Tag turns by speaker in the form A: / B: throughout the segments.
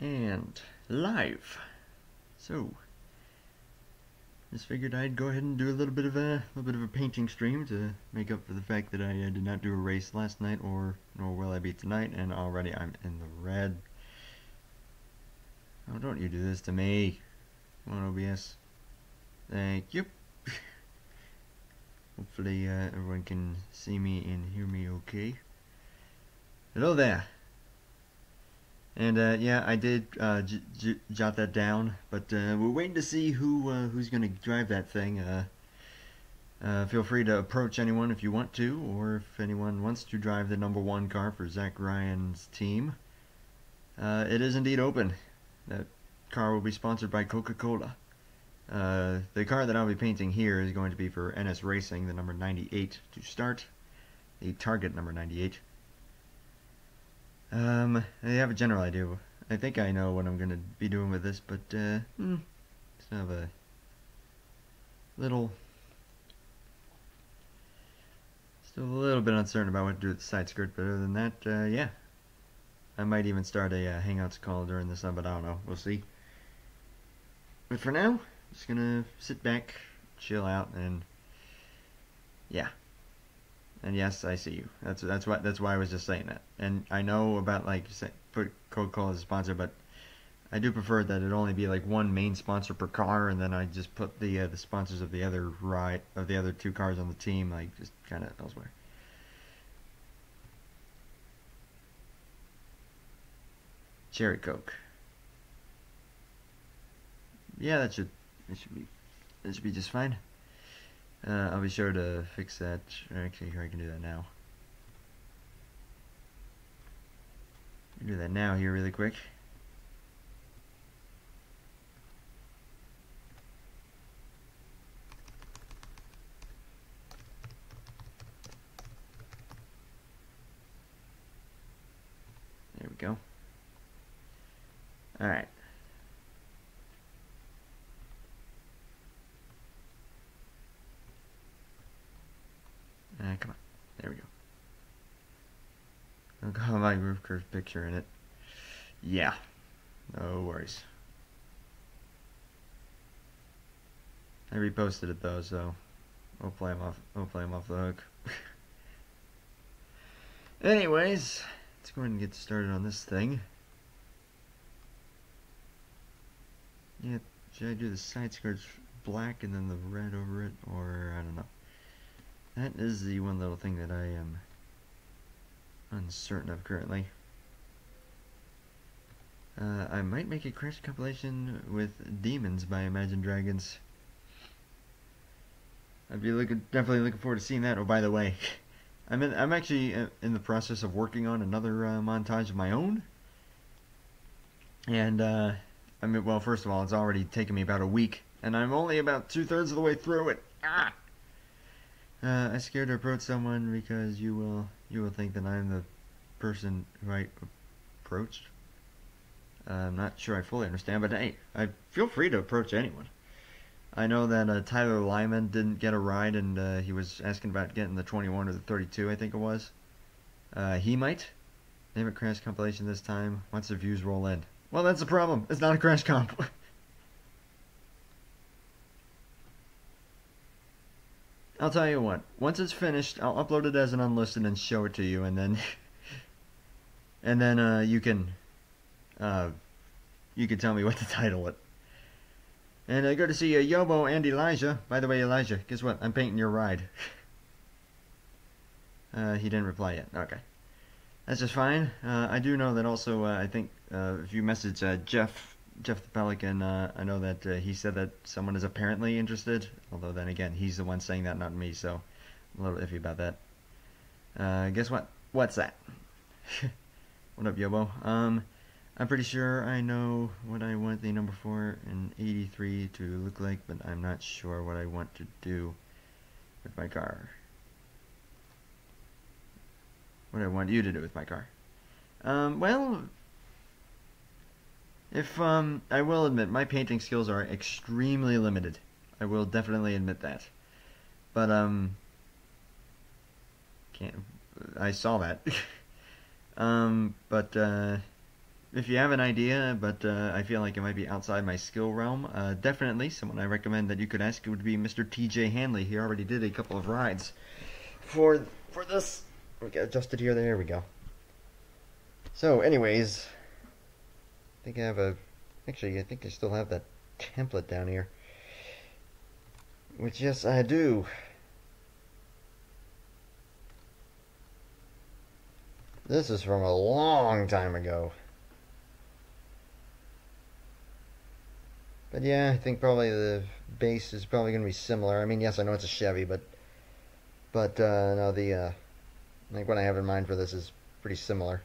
A: And live. So just figured I'd go ahead and do a little bit of a painting stream to make up for the fact that I did not do a race last night, nor will I be tonight, and already I'm in the red. Oh, don't you do this to me. Come on, OBS. Thank you. Hopefully everyone can see me and hear me okay. Hello there. And yeah, I did jot that down, but we're waiting to see who's going to drive that thing. Feel free to approach anyone if you want to, or if anyone wants to drive the #1 car for Zach Ryan's team. It is indeed open. That car will be sponsored by Coca-Cola. The car that I'll be painting here is going to be for NS Racing, the number 98 to start, the target number 98. I have a general idea. I think I know what I'm going to be doing with this, but still have a little bit uncertain about what to do with the side skirt. But other than that, yeah, I might even start a Hangouts call during this time, but I don't know. We'll see. But for now, just gonna sit back, chill out, and yeah. And yes, I see you. That's why I was just saying that. And I know about like put Coca-Cola as a sponsor, but I do prefer that it only be like one main sponsor per car, and then I just put the sponsors of the other two cars on the team, like just kind of elsewhere. Cherry Coke. Yeah, that should be just fine. I'll be sure to fix that. Actually, here I can do that now. Do that now here really quick. There we go. All right. Come on. There we go. Look how my roof curve picture in it. Yeah. No worries. I reposted it though, so hopefully I'm off the hook. Anyways, let's go ahead and get started on this thing. Yeah, should I do the side skirts black and then the red over it, or I don't know. That is the one little thing that I am uncertain of currently. I might make a Crash compilation with Demons by Imagine Dragons. I'd be definitely looking forward to seeing that. Oh, by the way, I'm actually in the process of working on another montage of my own. And I mean, well, first of all, it's already taken me about a week, and I'm only about 2/3 of the way through it. Ah! I scared to approach someone because you will think that I'm the person who I approached. I'm not sure I fully understand, but hey, I feel free to approach anyone. I know that Tyler Lyman didn't get a ride, and he was asking about getting the 21 or the 32, I think it was. He might. Name it Crash compilation this time. Once the views roll in. Well, that's the problem. It's not a Crash comp. I'll tell you what, once it's finished, I'll upload it as an unlisted and show it to you, and then you can tell me what to title it. And good to see Yobo and Elijah. By the way, Elijah, guess what? I'm painting your ride. He didn't reply yet. Okay. That's just fine. I do know that also, I think if you message Jeff the Pelican, I know that he said that someone is apparently interested, although then again, he's the one saying that, not me, so I'm a little iffy about that. Guess what? What's that? What up, Yobo? I'm pretty sure I know what I want the number 4 and 83 to look like, but I'm not sure what I want to do with my car. What I want you to do with my car. Well, if, I will admit, my painting skills are extremely limited. I will definitely admit that. But, I saw that. if you have an idea, but I feel like it might be outside my skill realm, definitely someone I recommend that you could ask would be Mr. TJ Hanley. He already did a couple of rides for this. We got adjusted here. There we go. So, anyways, I think I have a. Actually, I think I still have that template down here. Which, yes, I do. This is from a long time ago. But yeah, I think probably the base is probably going to be similar. I mean, yes, I know it's a Chevy, but no, I think what I have in mind for this is pretty similar.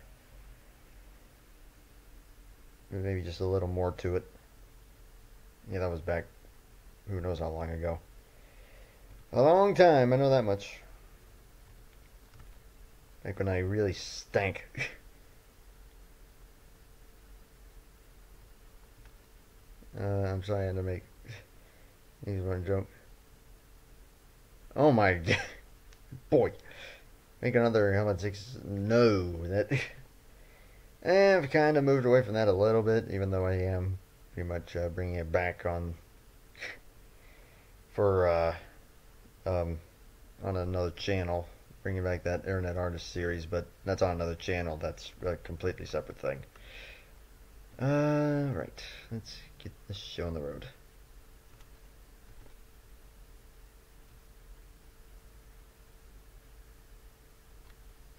A: Maybe just a little more to it. Yeah, that was back, who knows how long ago. A long time, I know that much. Back when I really stank. I'm sorry I had to make these one joke. Oh my god. Boy. Make another helmet 6. No. That I've kind of moved away from that a little bit, even though I am pretty much bringing it back on for on another channel. Bringing back that Internet Artist series, but that's on another channel. That's a completely separate thing. Right. Let's get this show on the road.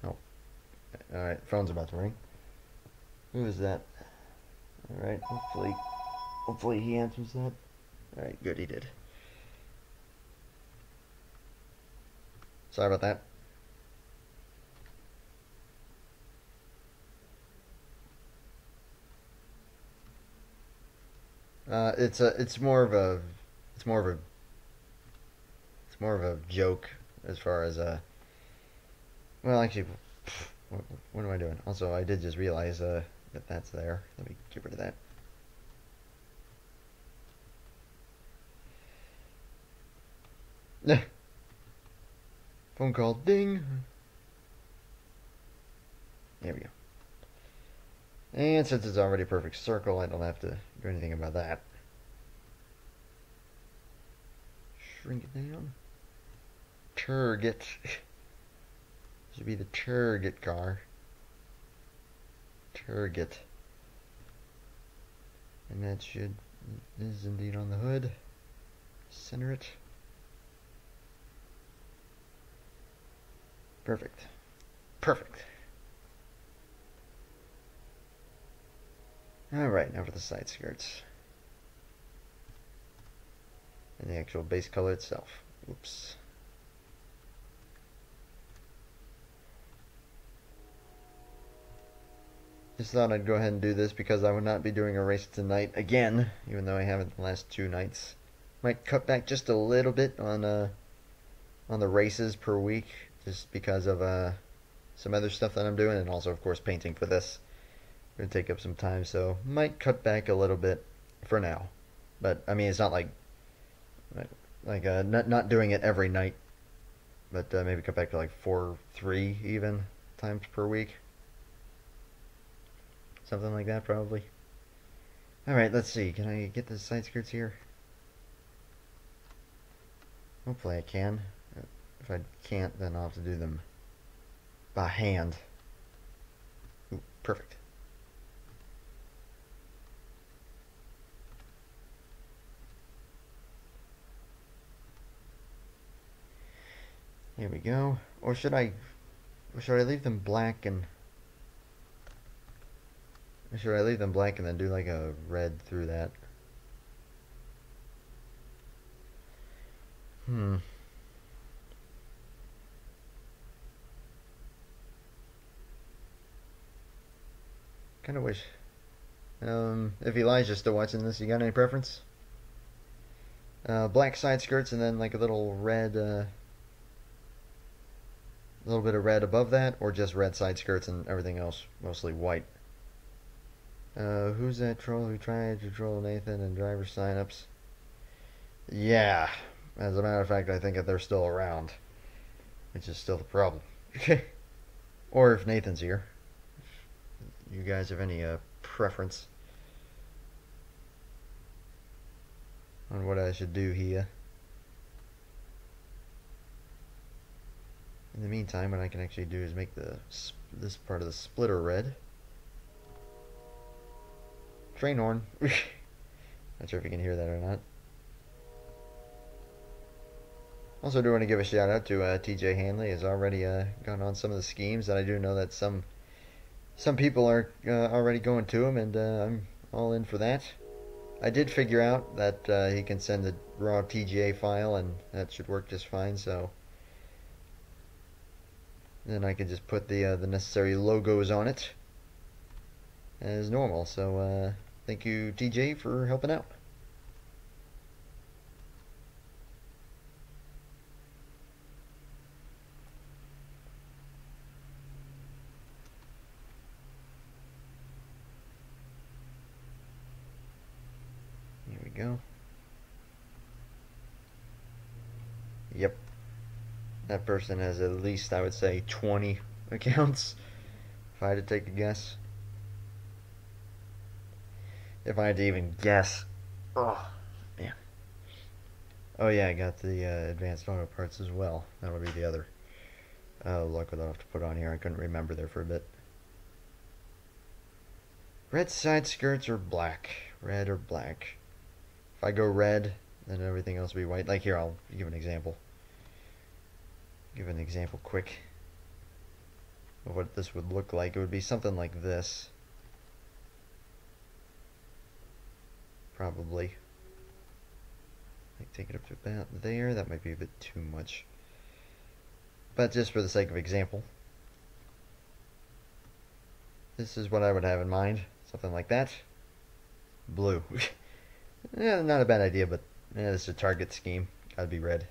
A: Oh. Alright, phone's about to ring. Who is that? Alright, hopefully he answers that. Alright, good, he did. Sorry about that. It's more of a joke as far as well, actually, what am I doing? Also, I did just realize that that's there. Let me get rid of that. Phone call, ding. There we go. And since it's already a perfect circle, I don't have to do anything about that. Shrink it down. Turget. Should be the Turget car. Turget. And that is indeed on the hood. Center it. Perfect. Perfect. Alright, now for the side skirts. And the actual base color itself. Oops. Just thought I'd go ahead and do this because I would not be doing a race tonight again, even though I haven't the last 2 nights. Might cut back just a little bit on the races per week, just because of some other stuff that I'm doing, and also of course painting for this. Gonna take up some time, so might cut back a little bit for now. But I mean, it's not like not doing it every night, but maybe cut back to like 3 even times per week, something like that probably. All right, let's see. Can I get the side skirts here? Hopefully I can. If I can't, then I'll have to do them by hand. Ooh, perfect. Here we go. Or should I leave them black and then do like a red through that? Kind of wish. If Elijah's still watching this, you got any preference? Black side skirts and then like a little red, little bit of red above that, or just red side skirts and everything else mostly white. Who's that troll who tried to troll Nathan and driver signups? Yeah, as a matter of fact, I think that they're still around, which is still the problem. Or if Nathan's here. If you guys have any preference on what I should do here. In the meantime, what I can actually do is make this part of the splitter red. Train horn. Not sure if you can hear that or not. Also do want to give a shout out to TJ Hanley. Has already gone on some of the schemes that I do know that some people are already going to him, and I'm all in for that. I did figure out that he can send a raw TGA file, and that should work just fine. So then I can just put the necessary logos on it as normal. So thank you, TJ, for helping out. Here we go. Yep. That person has at least, I would say, 20 accounts, if I had to take a guess. If I had to even guess. Oh, man. Oh, yeah, I got the advanced auto parts as well. That'll be the other logo that I'll have to put on here. I couldn't remember there for a bit. Red side skirts or black? Red or black? If I go red, then everything else will be white. Like here, I'll give an example. Give an example quick of what this would look like. It would be something like this. Probably. Like take it up to about there. That might be a bit too much. But just for the sake of example, this is what I would have in mind. Something like that. Blue. Yeah, not a bad idea, but yeah, this is a target scheme. Gotta be red.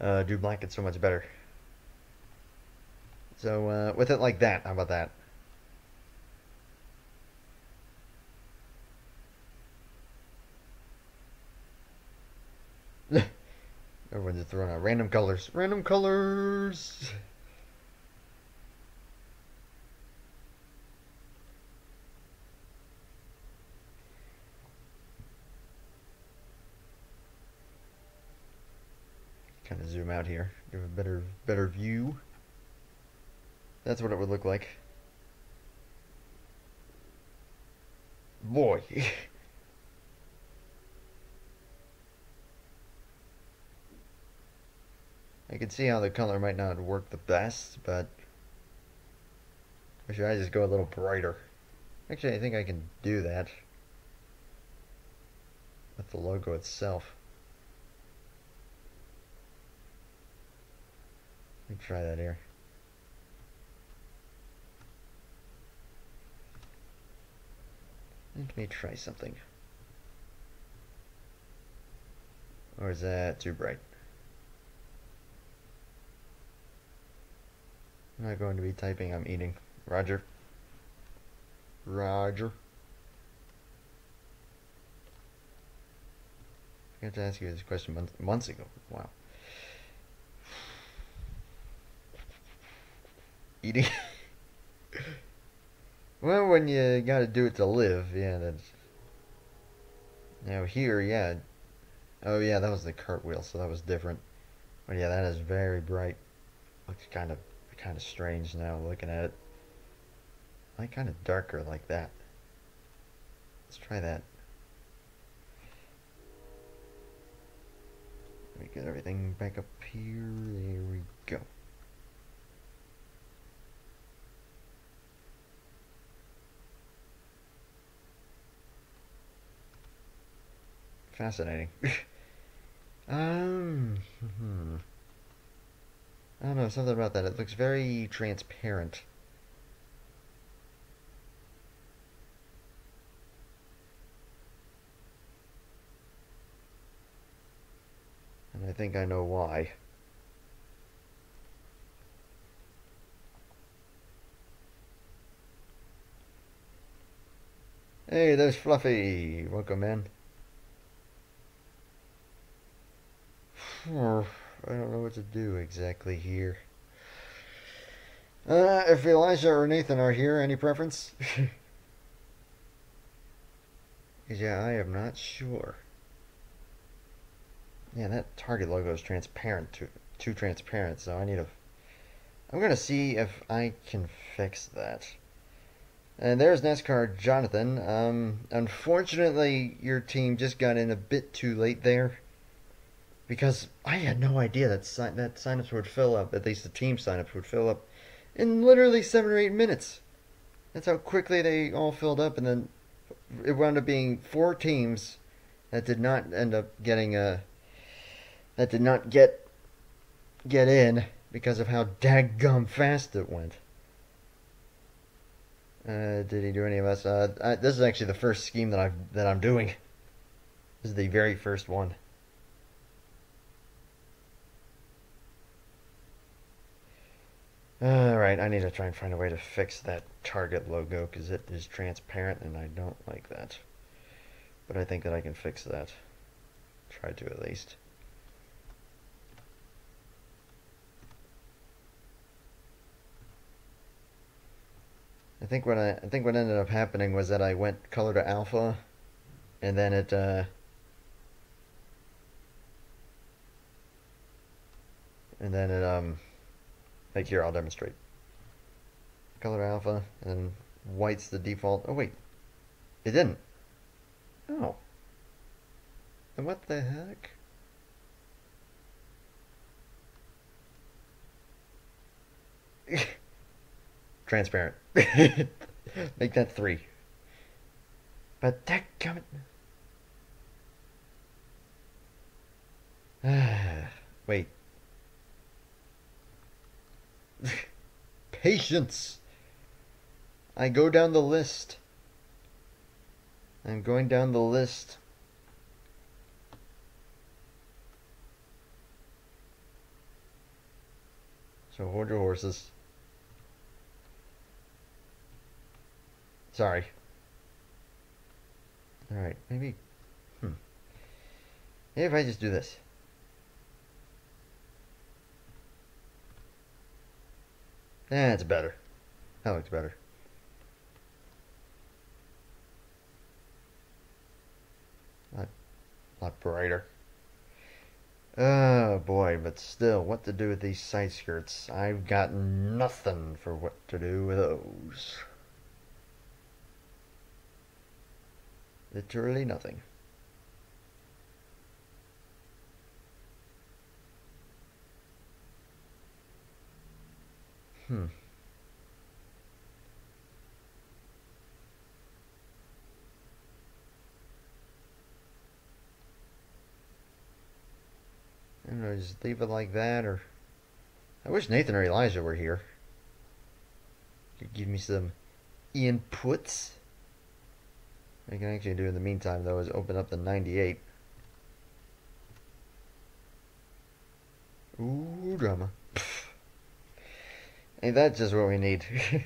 A: Do black, it's so much better. So with it like that, how about that? Everyone's just throwing out random colors. Random colors! Kind of zoom out here, give a better view. That's what it would look like. Boy. I can see how the color might not work the best, but or should I just go a little brighter? Actually, I think I can do that with the logo itself. Let me try that here. Let me try something. Or is that too bright? I'm not going to be typing, I'm eating. Roger. Roger. I forgot to ask you this question months ago. Wow. Eating. Well, when you gotta do it to live, yeah, that's... Now here, yeah. Oh yeah, that was the cartwheel, so that was different. But yeah, that is very bright. Looks kind of strange now looking at it. I like kind of darker like that. Let's try that. Let me get everything back up here. There we go. Fascinating. I don't know, something about that. It looks very transparent. And I think I know why. Hey, there's Fluffy. Welcome, man. I don't know what to do exactly here. If Elijah or Nathan are here, any preference? Yeah, I am not sure. Yeah, that Target logo is transparent, too transparent, so I need a... I'm gonna see if I can fix that. And there's NASCAR Jonathan. Unfortunately, your team just got in a bit too late there. Because I had no idea that signups would fill up, at least the team signups would fill up, in literally 7 or 8 minutes. That's how quickly they all filled up, and then it wound up being 4 teams that did not end up getting that did not get in because of how daggum fast it went. Did he do any of us? This is actually the first scheme that I'm doing. This is the very first one. Alright, I need to try and find a way to fix that Target logo because it is transparent and I don't like that. But I think that I can fix that. Try to at least. I think what ended up happening was that I went color to alpha and then it like here, I'll demonstrate. Color alpha, and then white's the default. Oh, wait. It didn't. Oh. And what the heck? Transparent. Make that 3. But that coming. Wait. Patience. I go down the list. I'm going down the list. So hold your horses. Sorry. Alright, maybe. Maybe if I just do this. That's better. That looks better. A lot brighter. Oh boy, but still, what to do with these side skirts? I've got nothing for what to do with those. Literally nothing. I don't know, just leave it like that, or... I wish Nathan or Elijah were here. Could give me some inputs. What I can actually do in the meantime, though, is open up the 98. Ooh, drama. Ain't that just what we need? I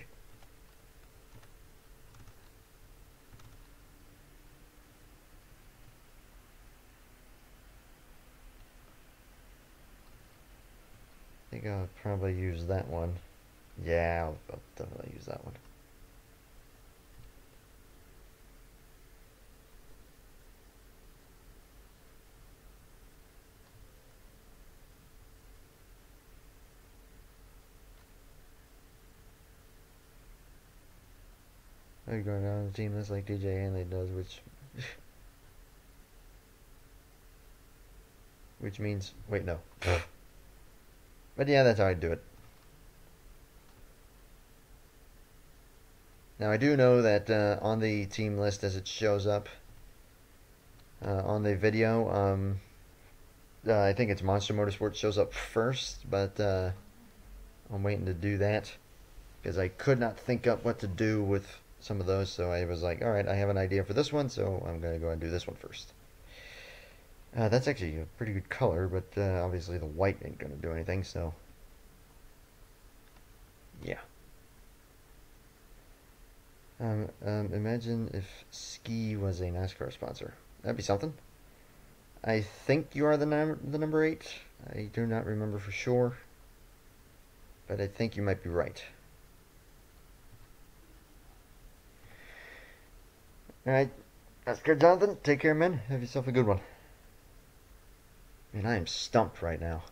A: think I'll probably use that one. Yeah, I'll definitely use that one. Are you going down the team list like DJ Hanley does, which means, wait, no. But yeah, that's how I do it. Now I do know that on the team list as it shows up on the video, I think it's Monster Motorsports shows up first, but I'm waiting to do that because I could not think up what to do with some of those, so I was like, alright, I have an idea for this one, so I'm going to go and do this one first. That's actually a pretty good color, but obviously the white ain't going to do anything, so yeah. Imagine if Ski was a NASCAR sponsor. That'd be something. I think you are the number 8. I do not remember for sure, but I think you might be right. Alright, that's good, Jonathan. Take care, man. Have yourself a good one. Man, I am stumped right now.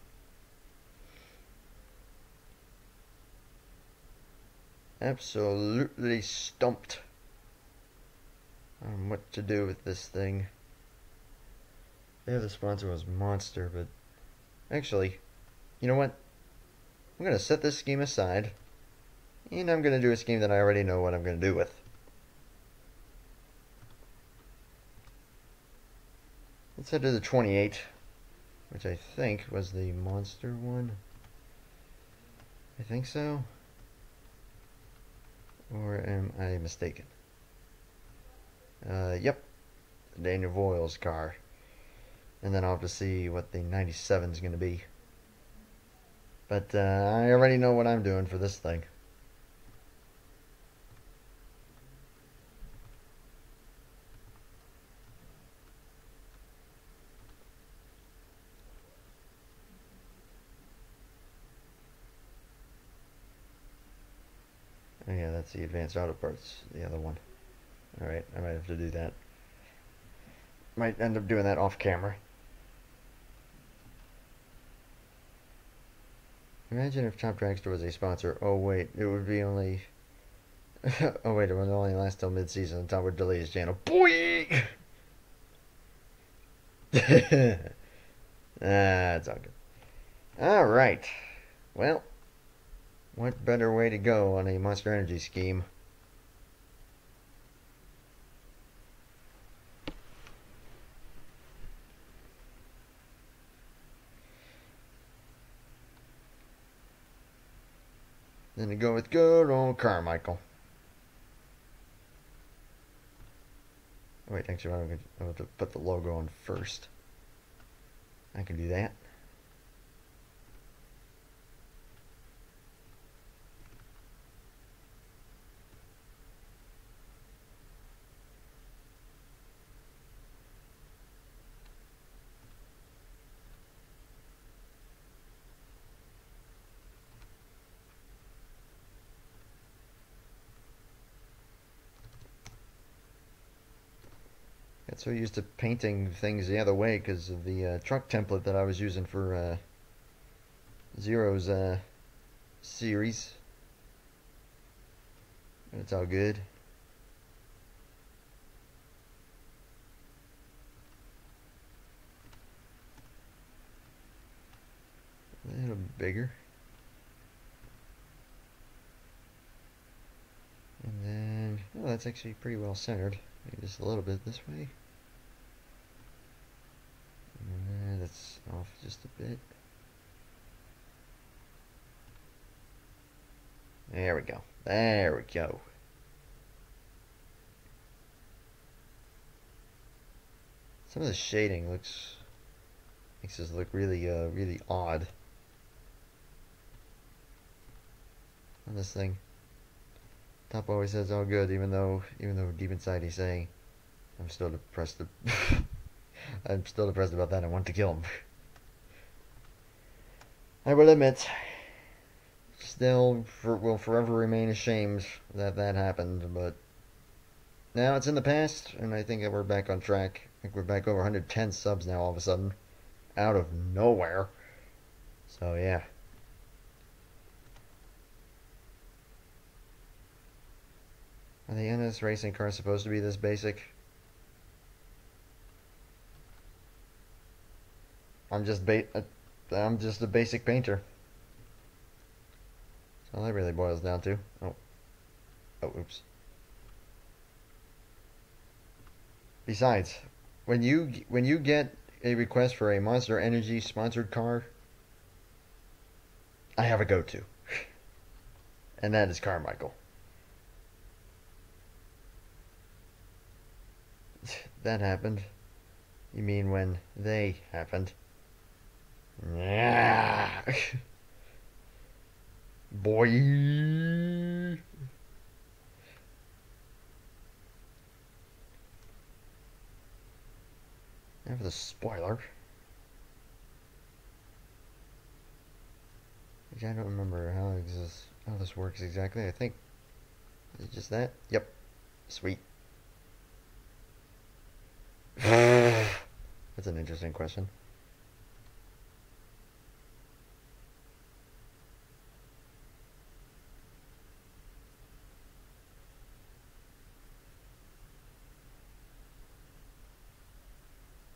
A: Absolutely stumped on what to do with this thing. Yeah, the sponsor was Monster, but actually, you know what? I'm going to set this scheme aside, and I'm going to do a scheme that I already know what I'm going to do with. Let's head to the 28, which I think was the Monster one. I think so. Or am I mistaken? Yep. Daniel Voil's car. And then I'll have to see what the 97 is going to be. But I already know what I'm doing for this thing. Oh yeah, that's the advanced auto parts, the other one. Alright, I might have to do that. Might end up doing that off camera. Imagine if Top Dragster was a sponsor. Oh wait, it would be only... oh wait, it would only last till mid-season and Tom would delete his channel. Boy! It's all good. Alright. Well, what better way to go on a Monster Energy scheme? Then to go with good old Carmichael. Wait, actually, I'm going to put the logo on first. I can do that. Got so used to painting things the other way because of the truck template that I was using for Zero's series. But it's all good. A little bigger. And then, oh, that's actually pretty well centered. Maybe just a little bit this way. And that's off just a bit. There we go. There we go. Some of the shading makes this look really, really odd on this thing. Top always says all good, even though deep inside he's saying, I'm still depressed. I'm still depressed about that. I want to kill him. I will admit, still will forever remain ashamed that happened, but now it's in the past, and I think that we're back on track. I think we're back over 110 subs now all of a sudden, out of nowhere. So yeah. Are the NS racing cars supposed to be this basic? I'm just a basic painter. That's all that really boils down to. Oh, oops. Besides, when you get a request for a Monster Energy sponsored car, I have a go-to, and that is Carmichael. That happened. You mean when they happened? Yeah. Boy. And for the spoiler, which I don't remember how this works exactly. I think, is it just that? Yep. Sweet. That's an interesting question.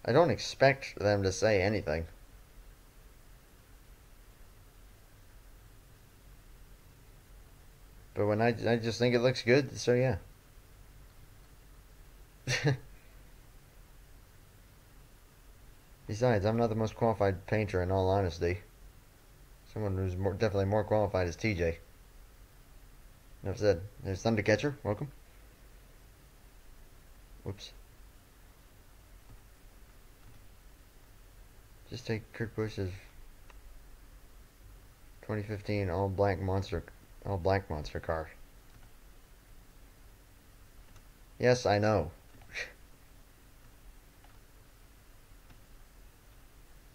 A: I don't expect them to say anything. But when I just think it looks good, so yeah. Besides, I'm not the most qualified painter in all honesty. Someone who's definitely more qualified is TJ. Enough said. There's Thundercatcher. Welcome. Whoops. Just take Kurt Busch's 2015 all black monster car. Yes, I know.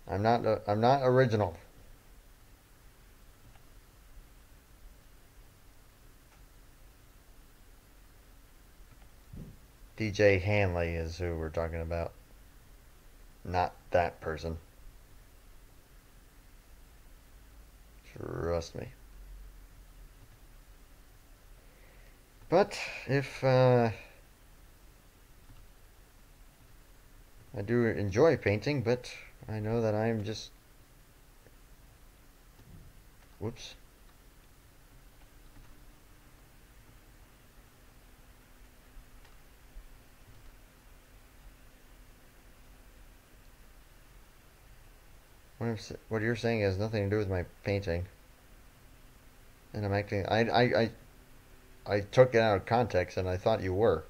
A: I'm not original. DJ Hanley is who we're talking about. Not that person. Trust me. But if I do enjoy painting, but I know that I'm just... Whoops. What you're saying has nothing to do with my painting. And I'm acting... I took it out of context and I thought you were.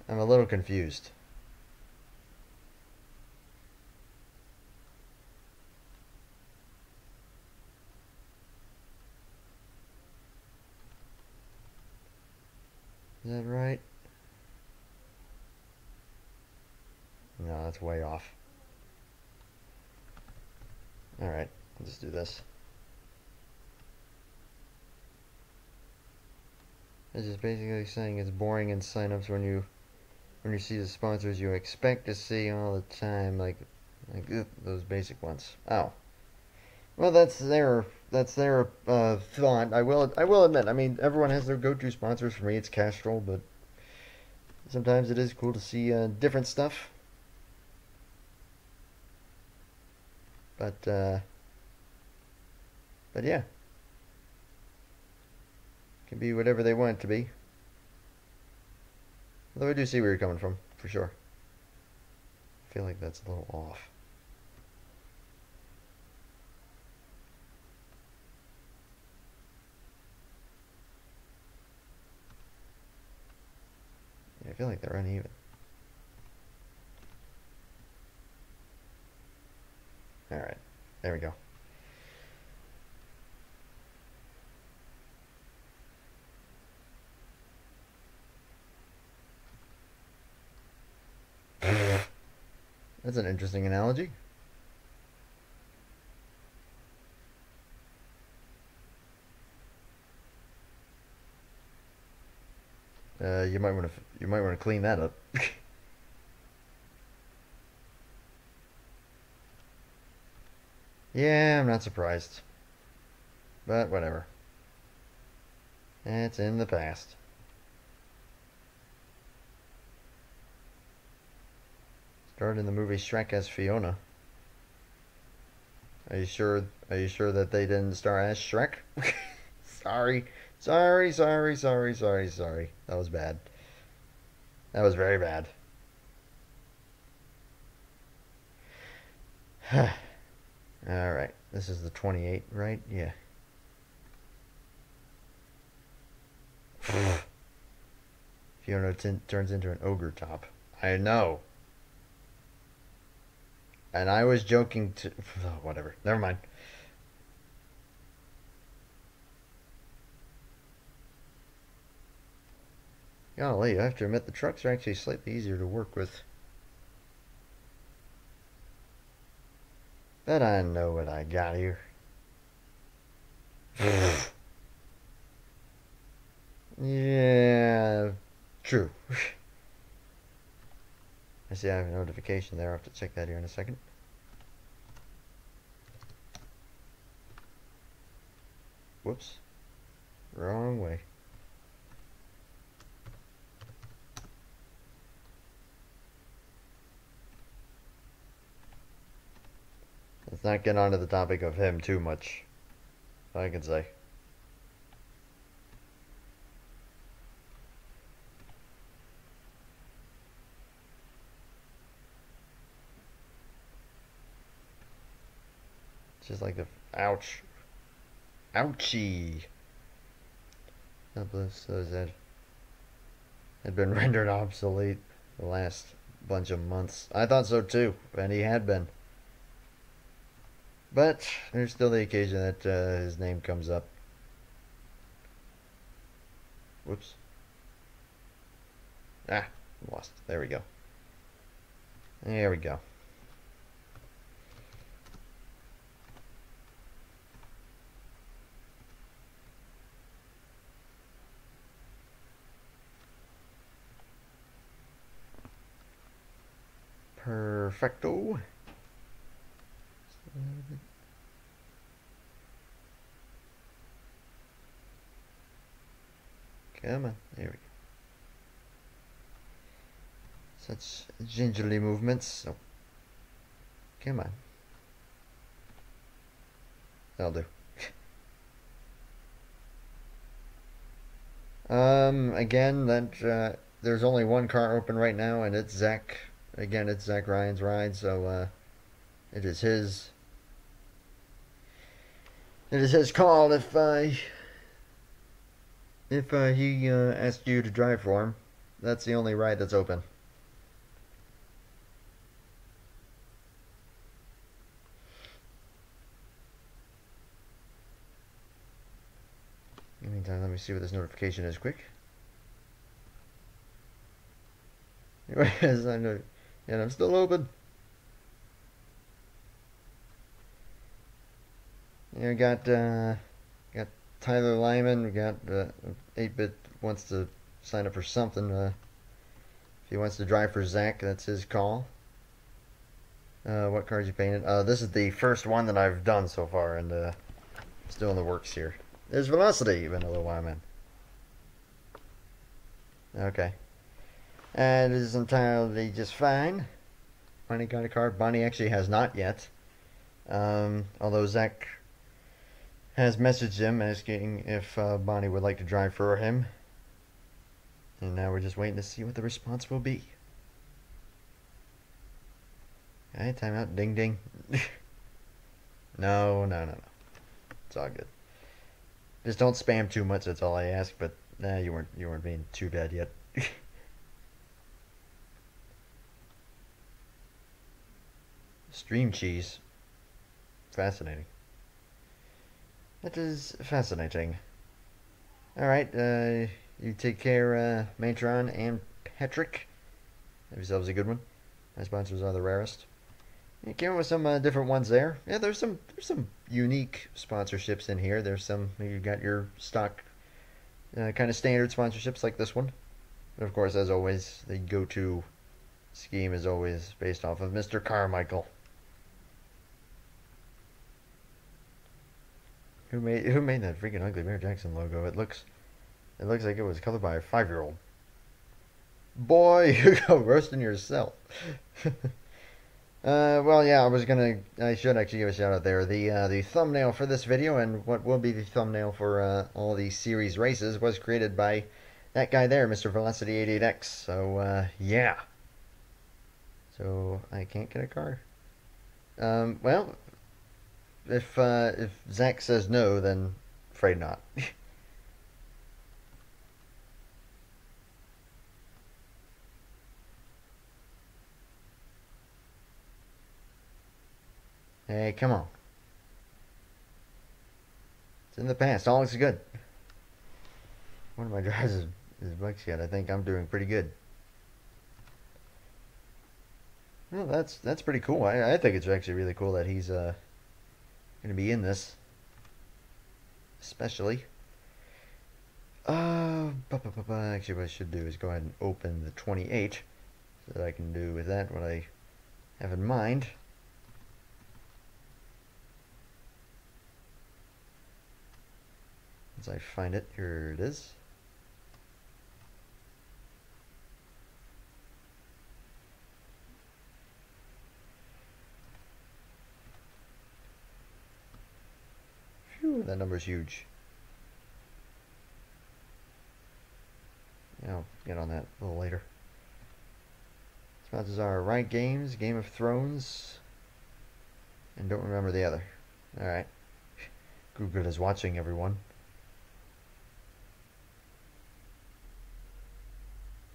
A: I'm a little confused. Is that right? No, that's way off. Alright, I'll just do this. It's just basically saying it's boring in signups when you see the sponsors you expect to see all the time, like those basic ones. Oh, well, that's their thought. I will admit. I mean, everyone has their go-to sponsors. For me, it's Castrol, but sometimes it is cool to see different stuff. But yeah, it can be whatever they want it to be. Although I do see where you're coming from, for sure. I feel like that's a little off. Yeah, I feel like they're uneven. Alright, there we go. That's an interesting analogy. You might want to clean that up. Yeah, I'm not surprised. But whatever. It's in the past. Starred in the movie Shrek as Fiona. Are you sure that they didn't star as Shrek? Sorry. Sorry. That was bad. That was very bad. Alright. This is the 28, right? Yeah. Fiona turns into an ogre top. I know. And I was joking to... Oh, whatever. Never mind. Golly, I have to admit the trucks are actually slightly easier to work with. But I know what I got here. Yeah, true. I see I have a notification there. I'll have to check that here in a second. Whoops. Wrong way. Let's not get onto the topic of him too much, I can say. Just like the ouch. Ouchie. God bless those that had been rendered obsolete the last bunch of months. I thought so too, and he had been. But there's still the occasion that his name comes up. Whoops. Ah, lost. There we go. There we go. Perfecto. Come on, there we go. Such gingerly movements. Oh. Come on. That'll do. Again, that there's only one car open right now, and it's Zach. Again, it's Zach Ryan's ride, so it is his. It is his call if he asked you to drive for him. That's the only ride that's open. In the meantime, let me see what this notification is quick. Yes, I know. And I'm still open. Yeah, we got Tyler Lyman. We got 8-Bit wants to sign up for something. If he wants to drive for Zach, that's his call. What cars you painted? This is the first one that I've done so far, and still in the works here. There's Velocity, been a little while, man. Okay. And it is entirely just fine. Bonnie got a card. Bonnie actually has not yet. Although Zach has messaged him asking if Bonnie would like to drive for him. And now we're just waiting to see what the response will be. Okay, timeout. Ding ding. No. It's all good. Just don't spam too much, that's all I ask, but nah, you weren't being too bad yet. Stream cheese. Fascinating. That is fascinating. Alright, you take care, Matron and Patrick. Have yourselves a good one. My sponsors are the rarest. You came up with some different ones there. Yeah, there's some unique sponsorships in here. There's some, you got your stock kind of standard sponsorships like this one. But of course, as always, the go-to scheme is always based off of Mr. Carmichael. Who made that freaking ugly Mayor Jackson logo? It looks like it was colored by a 5-year-old. Boy, you go roasting yourself. Well, yeah, I should actually give a shout out there. The thumbnail for this video and what will be the thumbnail for all these series races was created by that guy there, Mr. Velocity 88X. So yeah. So I can't get a car. Well, if Zach says no, then afraid not. Hey, come on. It's in the past. All looks good. One of my drives is bugs yet. I think I'm doing pretty good. Well, that's pretty cool. I think it's actually really cool that he's going to be in this, especially. Actually, what I should do is go ahead and open the 28 so that I can do with that what I have in mind. As I find it, here it is. Phew, that number's huge. I'll get on that a little later. Sponsors are Riot Games, Game of Thrones, and don't remember the other. Alright. Google is watching, everyone.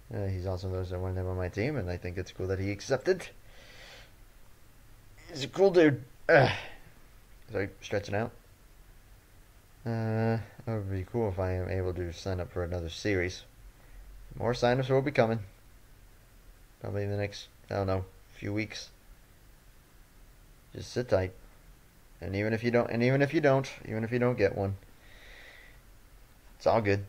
A: He's also noticed I wanted him on my team, and I think it's cool that he accepted. He's a cool dude. Sorry, stretching out. That would be cool if I am able to sign up for another series. More signups will be coming. Probably in the next, I don't know, few weeks. Just sit tight. And even if you don't get one, it's all good.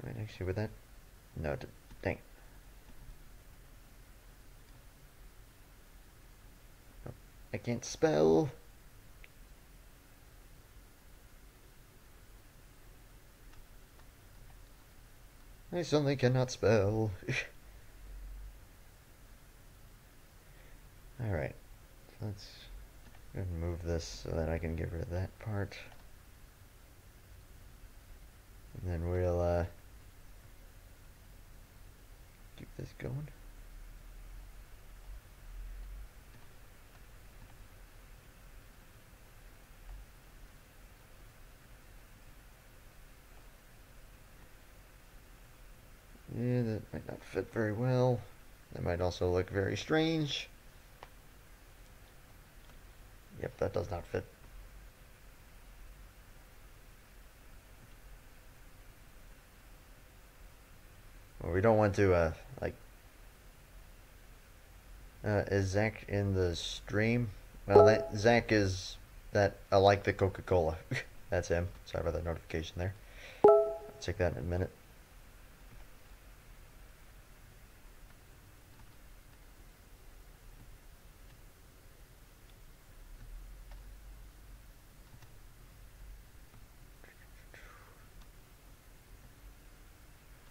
A: Right, actually with that? No, dang it. Oh, I can't spell. I suddenly cannot spell. Alright, so let's go ahead and move this so that I can get rid of that part. And then we'll keep this going. Yeah, that might not fit very well. That might also look very strange. Yep, that does not fit. Well, we don't want to, is Zach in the stream? Well, that Zach is that I like the Coca-Cola. That's him. Sorry about that notification there. I'll check that in a minute.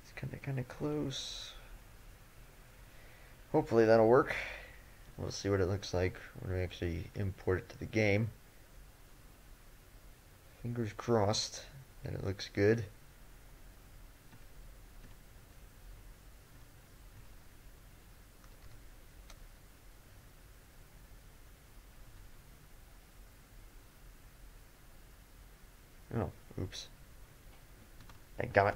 A: It's kind of close. Hopefully that'll work. We'll see what it looks like when we actually import it to the game. Fingers crossed that it looks good. Oh, oops. Dadgummit.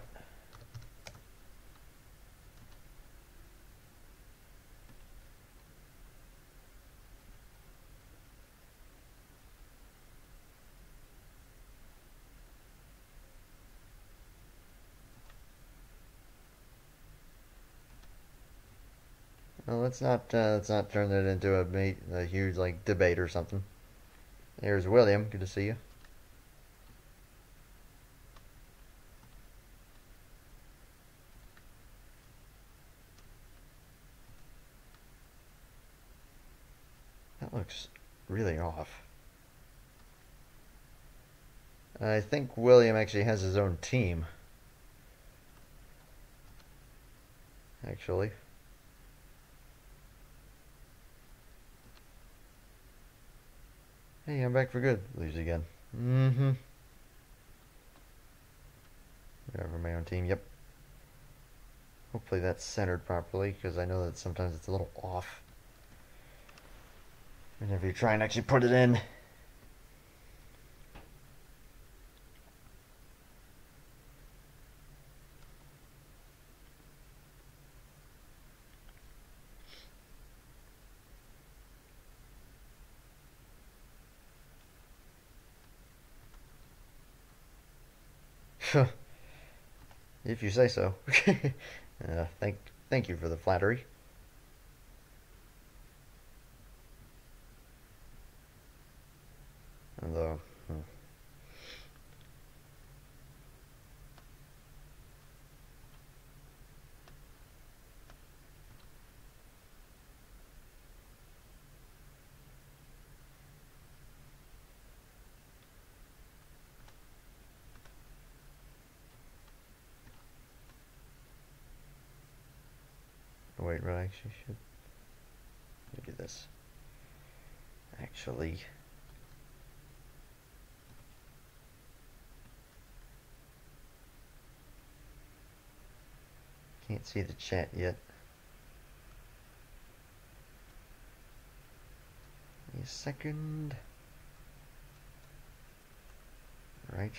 A: Well, let's not turn it into a huge like debate or something. There's William. Good to see you. That looks really off. I think William actually has his own team. Actually. Hey, I'm back for good. Leaves again. Mm-hmm. Whatever, my own team. Yep. Hopefully that's centered properly, because I know that sometimes it's a little off. Whenever you try and actually put it in. If you say so. Thank you for the flattery. Although, wait, what I actually should do this. Actually, can't see the chat yet. Give me a second. Right.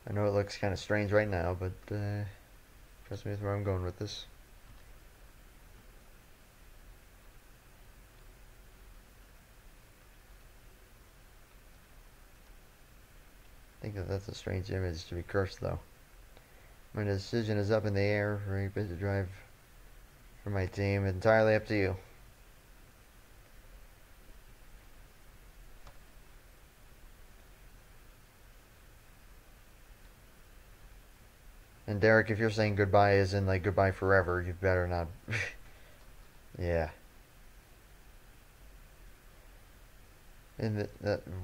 A: I know it looks kind of strange right now, but trust me, that's where I'm going with this. I think that's a strange image to be cursed, though. My decision is up in the air. Very busy drive for my team. Entirely up to you. And Derek, if you're saying goodbye as in like goodbye forever, you better not. Yeah. And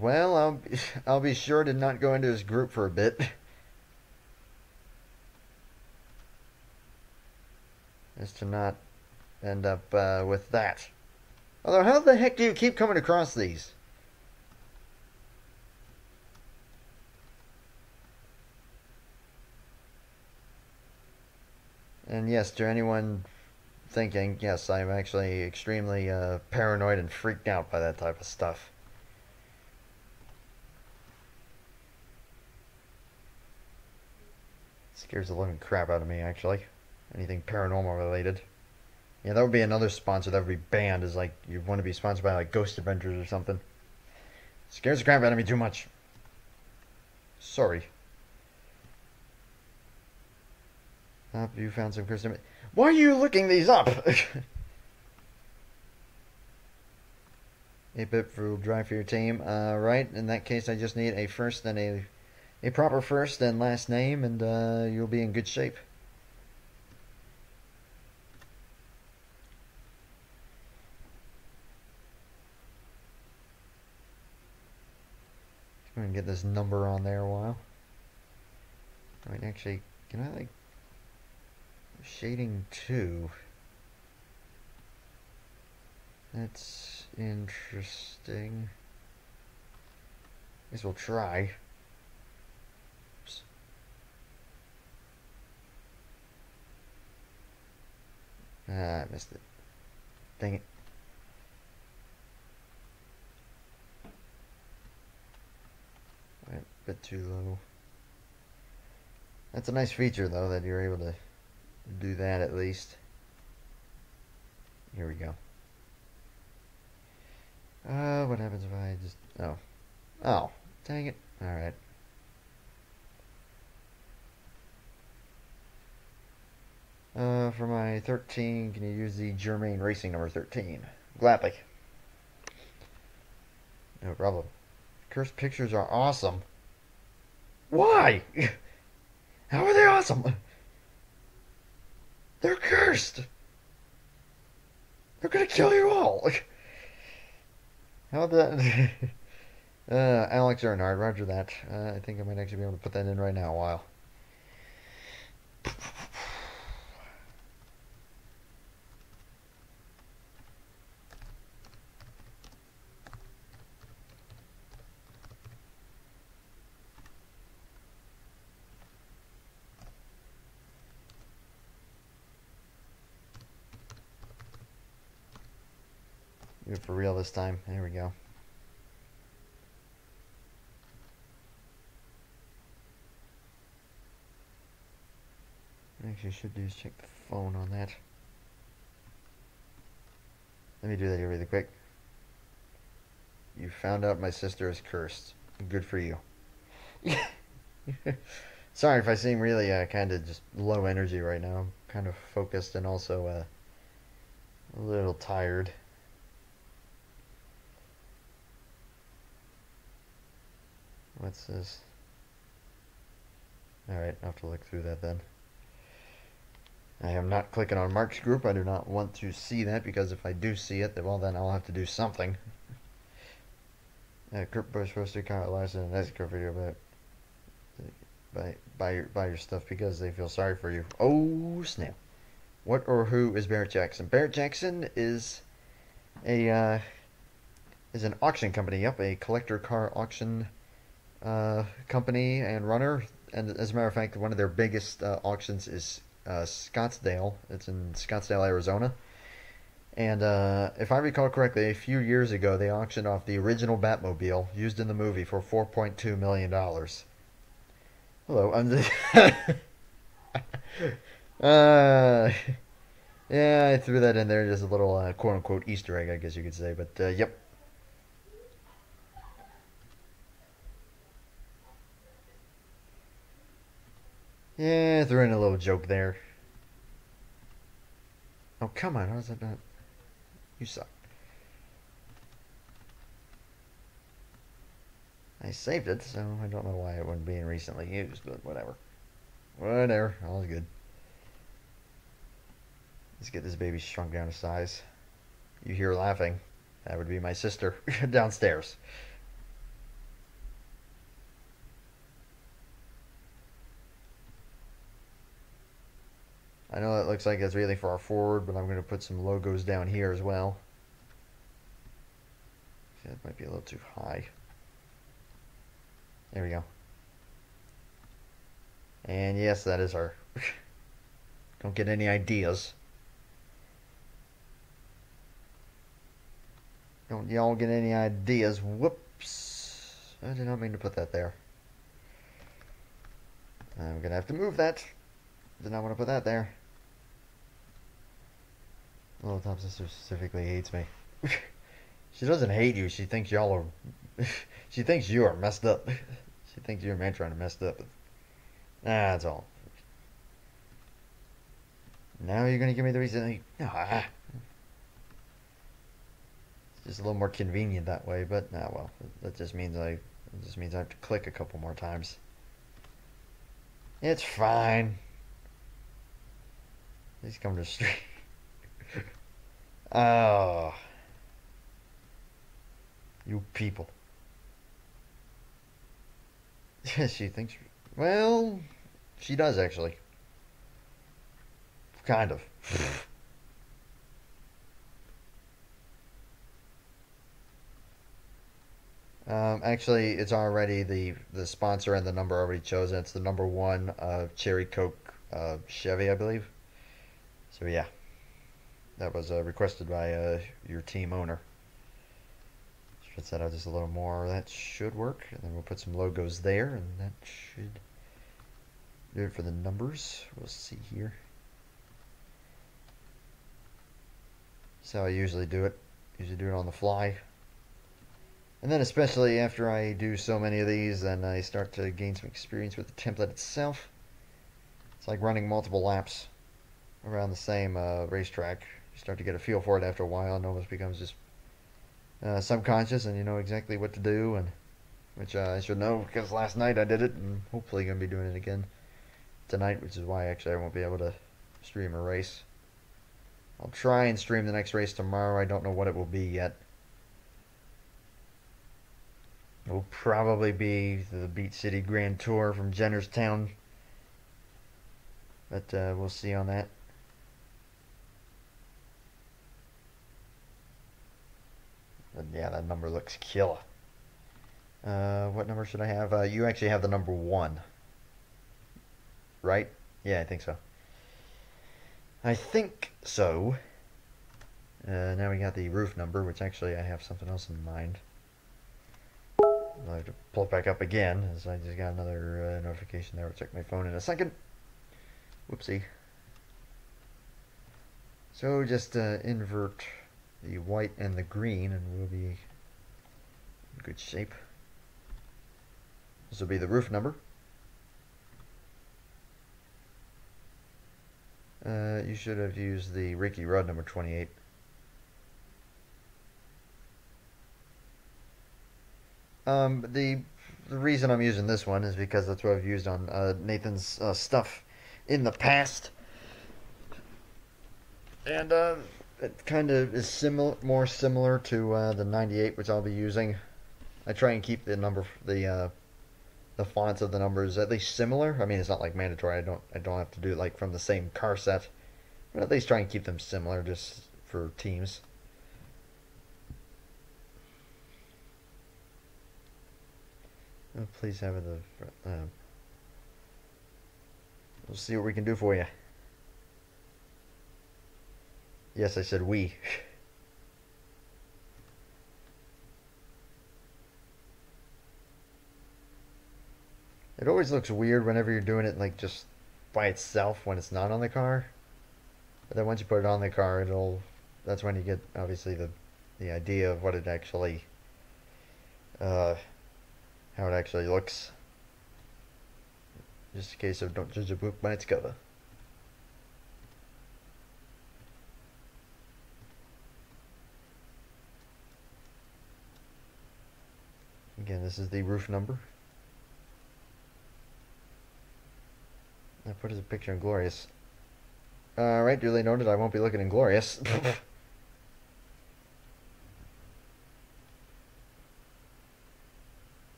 A: well, I'll be sure to not go into his group for a bit. As to not end up with that. Although, how the heck do you keep coming across these? And yes, to anyone thinking, yes, I'm actually extremely paranoid and freaked out by that type of stuff. Scares the living crap out of me, actually. Anything paranormal related. Yeah, that would be another sponsor that would be banned, is like, you want to be sponsored by like Ghost Adventures or something. Scares the crap out of me too much. Sorry. You found some Christmas. Why are you looking these up? 8-bit for drive for your team. Right, in that case, I just need a first and a proper first and last name, and you'll be in good shape. I'm gonna get this number on there a while. Right, actually, can I like shading 2? That's interesting. Guess we'll try. Oops. Ah, I missed it. Dang it. Right, a bit too low. That's a nice feature, though, that you're able to do that at least. Here we go. What happens if I just... Oh, dang it. Alright. For my 13, can you use the Germain Racing number 13? Gladly. No problem. Cursed pictures are awesome. Why? How are they awesome? They're cursed. They're gonna kill you all. How about that? Alex Earnhardt, roger that. I think I might actually be able to put that in right now a while. Do it for real this time. There we go. Actually, I should do is check the phone on that. Let me do that here really quick. You found out my sister is cursed. Good for you. Sorry if I seem really kind of just low energy right now. I'm kind of focused and also a little tired. What's this? Alright, I'll have to look through that then. I am not clicking on Mark's group. I do not want to see that because if I do see it, well, then I'll have to do something. Kurt Busch posted Kyle Larson in an escrow video about buy your stuff because they feel sorry for you. Oh snap! What or who is Barrett Jackson? Barrett Jackson is a is an auction company. Yep, a collector car auction company and runner. And as a matter of fact, one of their biggest auctions is Scottsdale. It's in Scottsdale, Arizona. And if I recall correctly, a few years ago, they auctioned off the original Batmobile used in the movie for $4.2 million. Hello, I'm just... yeah, I threw that in there, just a little quote-unquote Easter egg, I guess you could say. But, yep. Yeah, I threw in a little joke there. Oh, come on, how is that not... You suck. I saved it, so I don't know why it wasn't being recently used, but whatever. Whatever, all's good. Let's get this baby shrunk down to size. You hear laughing. That would be my sister downstairs. I know that looks like it's really far forward, but I'm going to put some logos down here as well. That might be a little too high. There we go. And yes, that is her. Don't get any ideas. Don't y'all get any ideas. Whoops. I did not mean to put that there. I'm going to have to move that. Did not want to put that there. Little Top Sister specifically hates me. She doesn't hate you. She thinks y'all are... she thinks you are messed up. She thinks you're man trying to mess up. That's all. Now you're going to give me the reason... Nah. It's just a little more convenient that way, but nah, well, that just means I have to click a couple more times. It's fine. He's coming to the street. Oh. You people. She thinks... Well, she does actually. Kind of. Actually, it's already the sponsor and the number already chosen. It's the number 1 Cherry Coke Chevy, I believe. So yeah, that was requested by your team owner. Stretch that out just a little more. That should work. And then we'll put some logos there, and that should do it for the numbers. We'll see here. That's how I usually do it. Usually do it on the fly. And then especially after I do so many of these, then I start to gain some experience with the template itself. It's like running multiple laps around the same racetrack. You start to get a feel for it after a while, and it almost becomes just subconscious, and you know exactly what to do, and which I should know because last night I did it, and hopefully going to be doing it again tonight, which is why actually I won't be able to stream a race. I'll try and stream the next race tomorrow. I don't know what it will be yet. It will probably be the Beach City Grand Tour from Jennerstown, but we'll see on that. But yeah, that number looks killer. What number should I have? You actually have the number 1, right? Yeah, I think so. I think so. Now we got the roof number, which actually I have something else in mind. I'll have to pull it back up again, as I just got another notification there. I'll check my phone in a second. Whoopsie. So just invert the white and the green, and we'll be good shape. This will be the roof number. You should have used the Ricky Rudd number 28. The reason I'm using this one is because that's what I've used on Nathan's stuff in the past, and it kind of is more similar to the 98, which I'll be using. I try and keep the fonts of the numbers at least similar. I mean, it's not like mandatory. I don't have to do it like from the same car set, but at least try and keep them similar just for teams. Oh, please have the. We'll see what we can do for you. Yes, I said we. It always looks weird whenever you're doing it like just by itself when it's not on the car. But then once you put it on the car, that's when you get obviously the idea of what it actually how it actually looks. Just a case of don't judge a book by its cover. Again, this is the roof number. I put as a picture in Glorious. Alright, duly noted, I won't be looking in Glorious.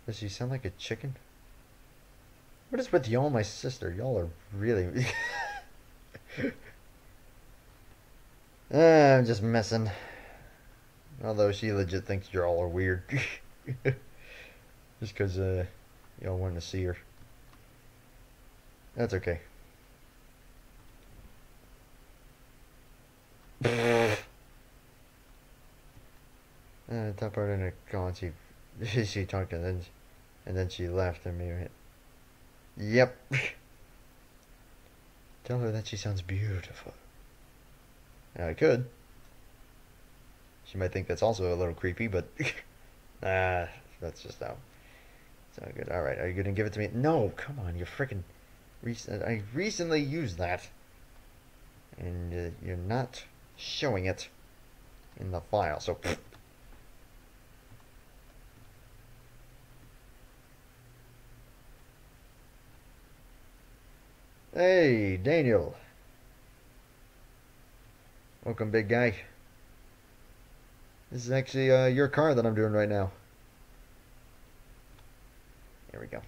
A: Does she sound like a chicken? What is with y'all and my sister? Y'all are really... I'm just messing. Although she legit thinks y'all are weird. Just because y'all want to see her. That's okay. Top part in a call, she talked and then she left and me. Yep. Tell her that she sounds beautiful. I could. She might think that's also a little creepy, but that's just how. It's not good. All right, are you gonna give it to me? No, come on, you freaking. I recently used that, and you're not showing it in the file. So. Hey, Daniel. Welcome, big guy. This is actually your car that I'm doing right now. There we go.